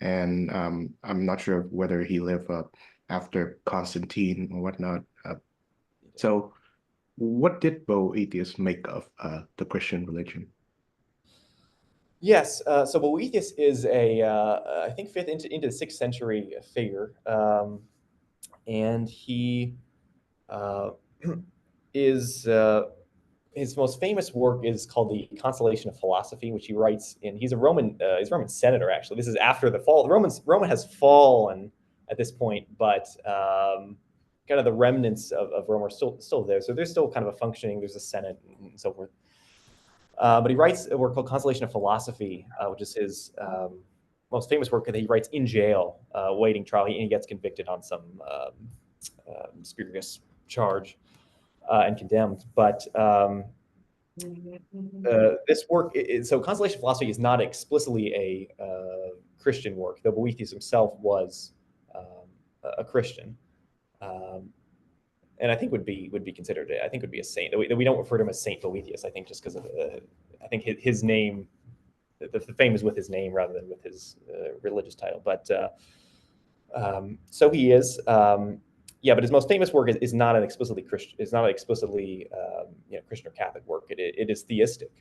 And I'm not sure whether he lived after Constantine or whatnot. So what did Boethius make of the Christian religion? Yes, so Boethius is I think fifth into the 6th century figure, and he is his most famous work is called the Consolation of Philosophy, which he writes in. He's a Roman senator. Actually, this is after the fall. Roman has fallen at this point, but kind of the remnants of Rome are still there. So there's still kind of a functioning. There's a Senate and so forth. But he writes a work called Consolation of Philosophy, which is his most famous work that he writes in jail, waiting trial. He gets convicted on some spurious charge and condemned. But this work, so Consolation of Philosophy is not explicitly a Christian work, though Boethius himself was a Christian. And I think would be considered. I think would be a saint. We don't refer to him as Saint Boethius. I think just because of I think his name, the fame is with his name rather than with his religious title. But so he is. Yeah, but his most famous work is not an explicitly Christian. It's not an explicitly Christian or Catholic work. It is theistic,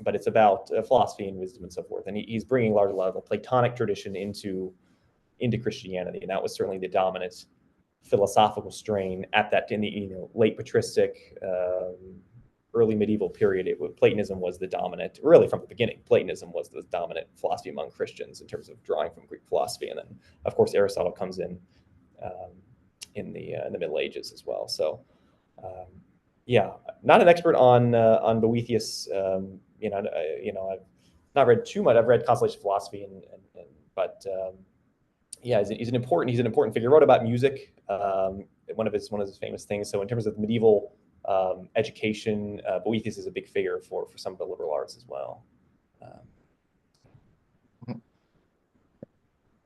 but it's about philosophy and wisdom and so forth. And he's bringing a lot of the Platonic tradition into Christianity, and that was certainly the dominant philosophical strain at that in the late patristic, early medieval period. Platonism was the dominant, really from the beginning. Platonism was the dominant philosophy among Christians in terms of drawing from Greek philosophy, and then of course Aristotle comes in the Middle Ages as well. So yeah, not an expert on Boethius. I've not read too much. I've read Consolation of Philosophy, but yeah, he's an important figure. He wrote about music. One of his famous things. So in terms of medieval education, Boethius is a big figure for some of the liberal arts as well.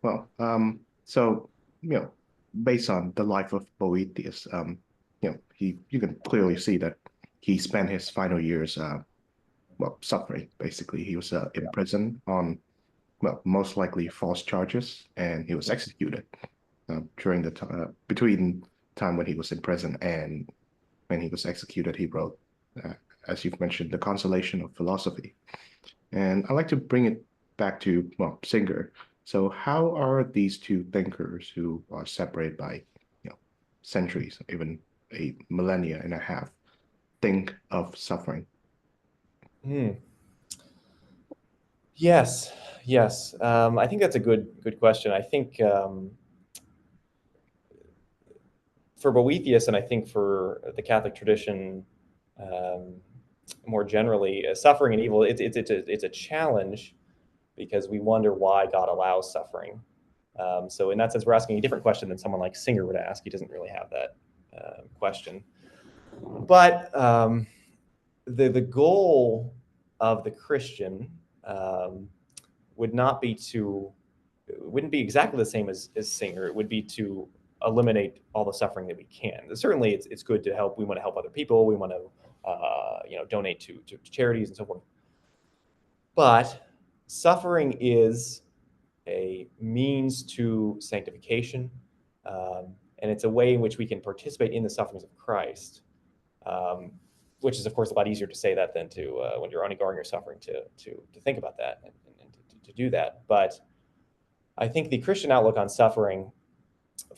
Well, so based on the life of Boethius, you can clearly see that he spent his final years, suffering. Basically, he was in prison on, most likely false charges, and he was executed during the time between time when he was in prison and when he was executed. He wrote, as you've mentioned, The Consolation of Philosophy, and I'd like to bring it back to Singer. So, how are these two thinkers who are separated by centuries, even a millennia and a half, think of suffering? Yes. I think that's a good question. I think for Boethius, and I think for the Catholic tradition more generally, suffering and evil, it's a challenge because we wonder why God allows suffering. So in that sense, we're asking a different question than someone like Singer would ask. He doesn't really have that question. But the goal of the Christian would not be to, it wouldn't be exactly the same as Singer. It would be to eliminate all the suffering that we can. Certainly, it's good to help. We want to help other people. We want to, donate to charities and so forth. But suffering is a means to sanctification, and it's a way in which we can participate in the sufferings of Christ. Which is, of course, a lot easier to say that than to when you're undergoing your suffering to think about that and to do that. But I think the Christian outlook on suffering,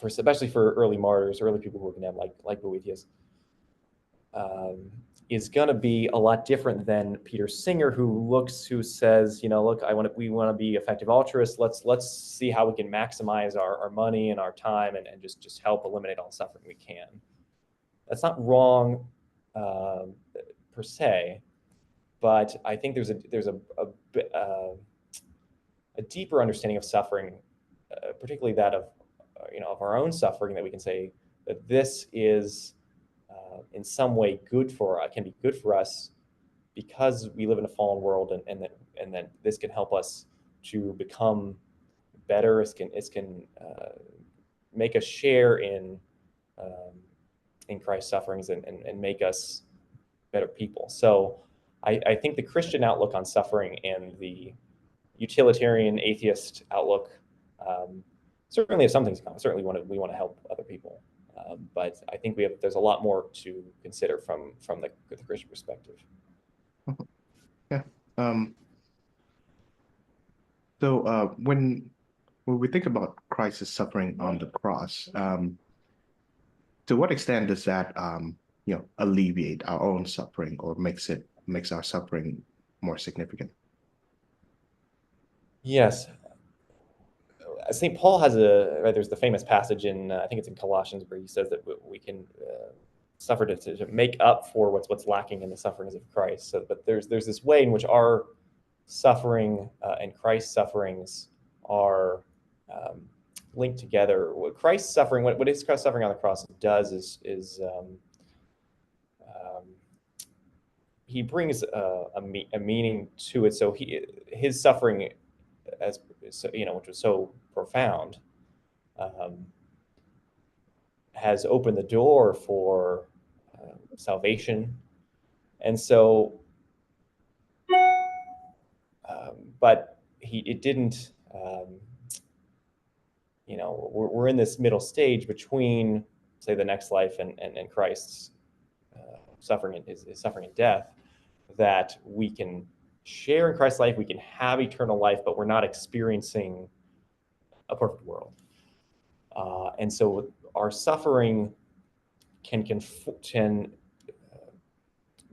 especially for early martyrs, early people who are condemned, like Boethius, is going to be a lot different than Peter Singer, who says, look, we want to be effective altruists. Let's see how we can maximize our money and our time and just help eliminate all the suffering we can. That's not wrong per se, but I think there's a deeper understanding of suffering, particularly that of of our own suffering, that we can say that this is in some way can be good for us because we live in a fallen world, and then this can help us to become better. It can make us share in Christ's sufferings and make us better people. So I think the Christian outlook on suffering and the utilitarian atheist outlook certainly have some things in common. Certainly we want to help other people. But I think there's a lot more to consider from the Christian perspective. Yeah. So when we think about Christ's suffering on the cross, to what extent does that alleviate our own suffering or makes our suffering more significant? Yes. St. Paul has there's the famous passage in, I think it's in Colossians, where he says that we can suffer to make up for what's lacking in the sufferings of Christ. So, but there's this way in which our suffering and Christ's sufferings are linked together. What Christ's suffering, what his Christ's suffering on the cross does is he brings a meaning to it. So his suffering, which was so profound, has opened the door for salvation, and so, but it didn't. We're in this middle stage between, say, the next life and Christ's suffering and his suffering and death, that we can share in Christ's life, we can have eternal life, but we're not experiencing a perfect world. And so our suffering can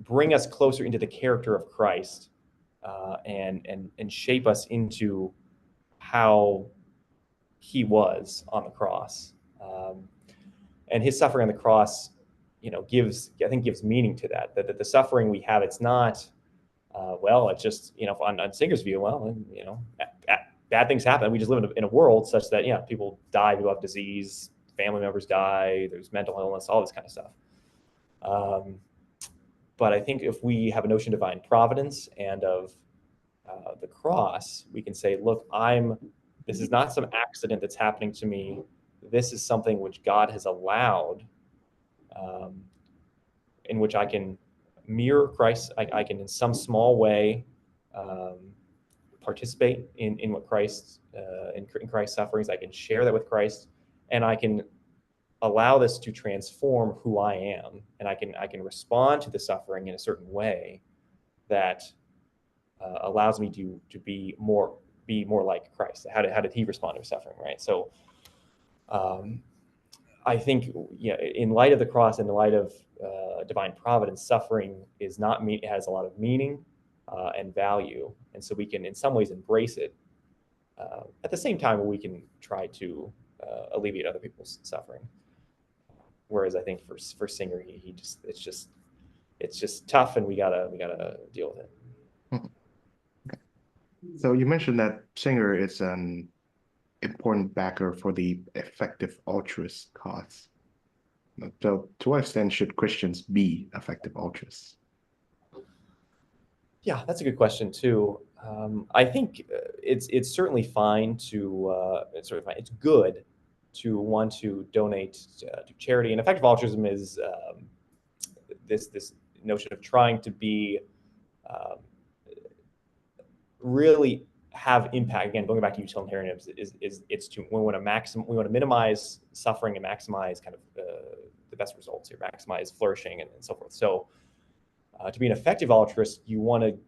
bring us closer into the character of Christ, and shape us into how he was on the cross. And his suffering on the cross, gives meaning to that the suffering we have, it's not, it's just, on Singer's view, bad things happen. We just live in a world such that, people die, people have disease, family members die, there's mental illness, all this kind of stuff. But I think if we have a notion of divine providence and of the cross, we can say, look, this is not some accident that's happening to me. This is something which God has allowed, in which I can mirror Christ. I can, in some small way, participate in what Christ, in Christ's sufferings. I can share that with Christ, and I can allow this to transform who I am, and I can respond to the suffering in a certain way that allows me to be more like Christ. How did he respond to suffering, right? So I think, in light of the cross, in the light of divine providence, suffering it has a lot of meaning and value, and so we can in some ways embrace it. At the same time, we can try to alleviate other people's suffering. Whereas I think for Singer, it's just tough, and we gotta deal with it. Mhm. Okay. So you mentioned that Singer is an important backer for the effective altruist cause. So to what extent should Christians be effective altruists? Yeah, that's a good question too. I think it's certainly fine to it's sort of fine. It's good to want to donate to charity, and effective altruism is this notion of trying to be um, really have impact. Again, going back to utilitarianism, is it's to we want to minimize suffering and maximize kind of the best results here, maximize flourishing and so forth. So to be an effective altruist, you want to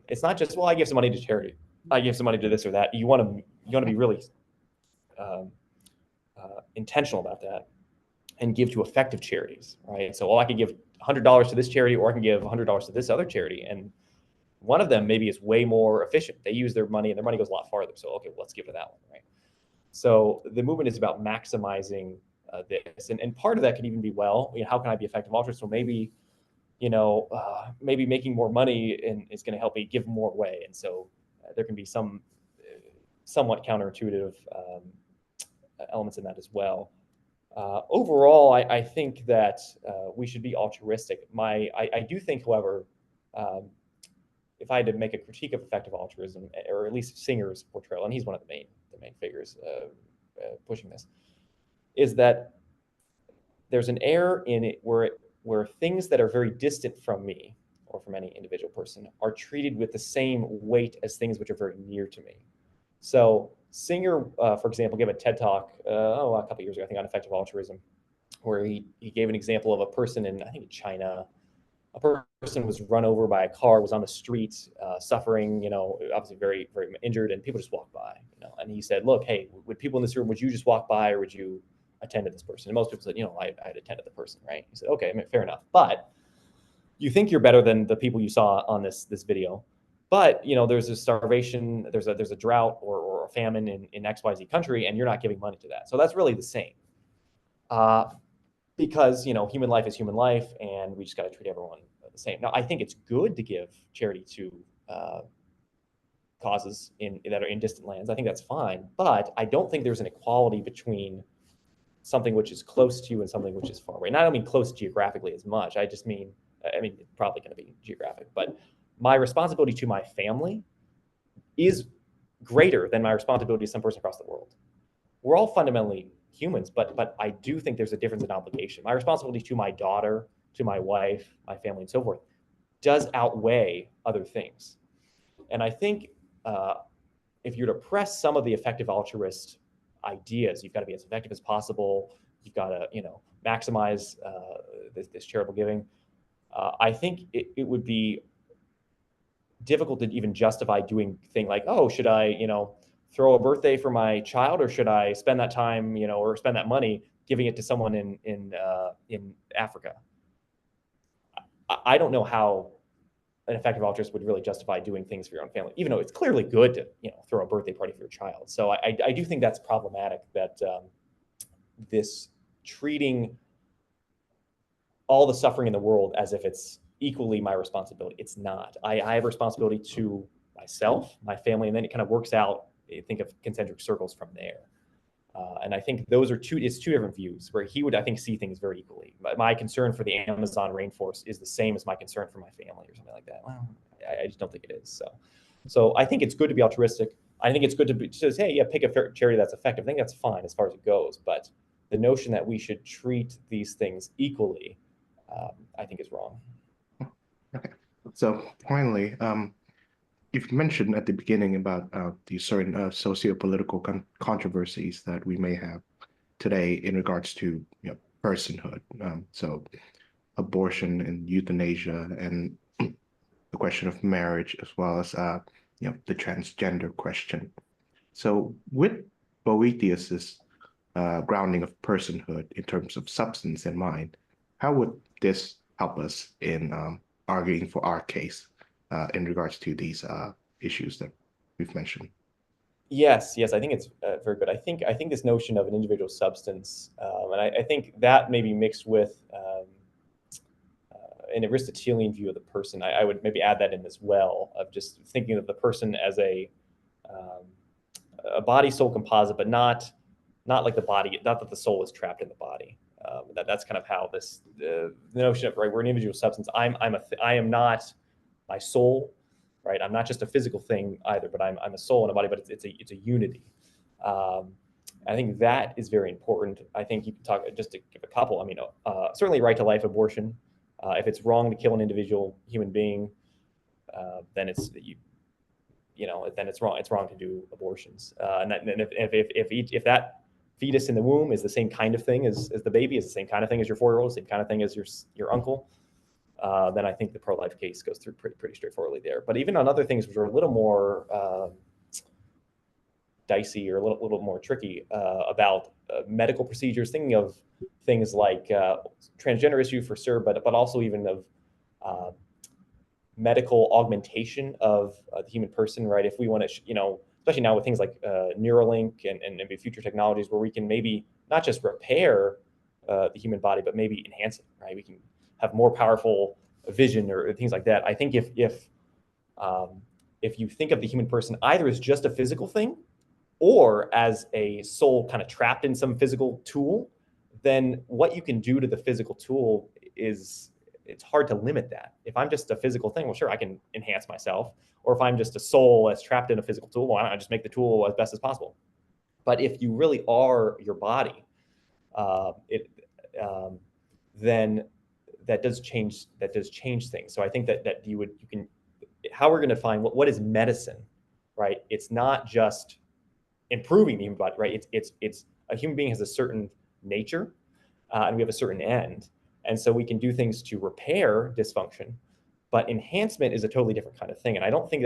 it's not just, well, I give some money to charity, I give some money to this or that. You want to be really um, intentional about that and give to effective charities, right? So, well, I can give $100 to this charity, or I can give $100 to this other charity, and one of them maybe is way more efficient. They use their money, and their money goes a lot farther. So, okay, well, let's give to that one, right? So the movement is about maximizing this, and part of that could even be, well, how can I be effective altruist? So maybe maybe making more money is going to help me give more away, and so there can be some somewhat counterintuitive elements in that as well. Overall, I think that we should be altruistic. I do think, however, um, if I had to make a critique of effective altruism, or at least Singer's portrayal, and he's one of the main figures pushing this, is that there's an error in it where things that are very distant from me or from any individual person are treated with the same weight as things which are very near to me. So Singer, for example, gave a TED talk a couple of years ago, I think, on effective altruism, where he gave an example of a person in, I think, China. A person was run over by a car, was on the street, suffering, obviously very, very injured, and people just walked by, And he said, "Look, hey, would people in this room, would you just walk by, or would you attend to this person?" And most people said, I'd attend to the person, right? He said, "Okay, I mean, fair enough, but you think you're better than the people you saw on this video, but there's a starvation, there's a drought or a famine in XYZ country, and you're not giving money to that. So that's really the same." Because human life is human life, and we just got to treat everyone the same. Now, I think it's good to give charity to causes that are in distant lands. I think that's fine, but I don't think there's an equality between something which is close to you and something which is far away. And I don't mean close geographically as much. I mean it's probably going to be geographic, but my responsibility to my family is greater than my responsibility to some person across the world. We're all fundamentally humans, but I do think there's a difference in obligation. My responsibility to my daughter, to my wife, my family, and so forth does outweigh other things. And I think if you're to press some of the effective altruist ideas, you've got to be as effective as possible. You've got to, maximize this charitable giving. I think it would be difficult to even justify doing thing like, oh, should I, throw a birthday for my child, or should I spend that time, or spend that money giving it to someone in Africa? I don't know how an effective altruist would really justify doing things for your own family, even though it's clearly good to throw a birthday party for your child. So I do think that's problematic, that this treating all the suffering in the world as if it's equally my responsibility. It's not. I have a responsibility to myself, my family, and then it kind of works out. Think of concentric circles from there. And I think those are two different views, where he would, I think, see things very equally. My concern for the Amazon rainforest is the same as my concern for my family, or something like that. Well, I just don't think it is. So I think it's good to be altruistic. I think it's good to say, hey, yeah, pick a charity that's effective. I think that's fine as far as it goes. But the notion that we should treat these things equally, I think, is wrong. Okay. So finally, you've mentioned at the beginning about the certain socio-political controversies that we may have today in regards to personhood. So abortion and euthanasia, and the question of marriage, as well as the transgender question. So with Boethius's grounding of personhood in terms of substance and mind, how would this help us in arguing for our case in regards to these issues that we've mentioned? Yes, I think it's very good. I think this notion of an individual substance, and I think that may be mixed with an Aristotelian view of the person. I would maybe add that in as well, of just thinking of the person as um, a body soul composite, but not like the body, not that the soul is trapped in the body. That's kind of how the notion of, right, we're an individual substance. I am not my soul. right? I'm not just a physical thing either, but I'm a soul and a body, but it's a unity. Um, I think that is very important. I think you can talk just to give a couple. I mean, certainly right to life abortion. If it's wrong to kill an individual human being, then then it's wrong. It's wrong to do abortions. And if that fetus in the womb is the same kind of thing as the baby, is the same kind of thing as your 4-year-old, same kind of thing as your uncle, then I think the pro-life case goes through pretty straightforwardly there. But even on other things which are a little more dicey or a little more tricky about medical procedures, thinking of things like transgender issue for sure, but also even of uh, medical augmentation of the human person, right? If we want to, especially now with things like Neuralink and maybe future technologies where we can maybe not just repair the human body, but maybe enhance it, right? We can have more powerful vision or things like that. I think if you think of the human person either as just a physical thing or as a soul kind of trapped in some physical tool, then what you can do to the physical tool is it's hard to limit that. If I'm just a physical thing, well, sure, I can enhance myself. Or if I'm just a soul that's trapped in a physical tool, why don't I just make the tool as best as possible? But if you really are your body, it then that does change things. So I think that you can how we're going to find what is medicine, right? It's not just improving the human body, right? It's a human being has a certain nature, and we have a certain end, and so we can do things to repair dysfunction, but enhancement is a totally different kind of thing. And I don't think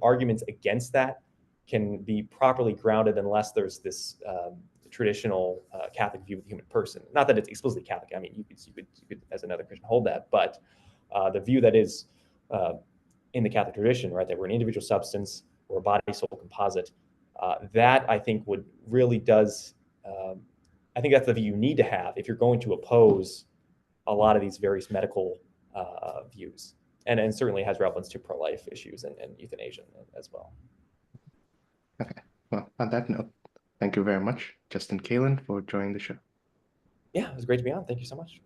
arguments against that can be properly grounded unless there's this traditional Catholic view of the human person. Not that it's explicitly Catholic. I mean, you could as another Christian hold that, but the view that is uh, in the Catholic tradition, right, that we're an individual substance or a body soul composite, that I think would really does. I think that's the view you need to have if you're going to oppose a lot of these various medical views, and certainly has relevance to pro-life issues and euthanasia as well. Okay. Well, on that note, thank you very much, Justin Kalan, for joining the show. Yeah, it was great to be on. Thank you so much.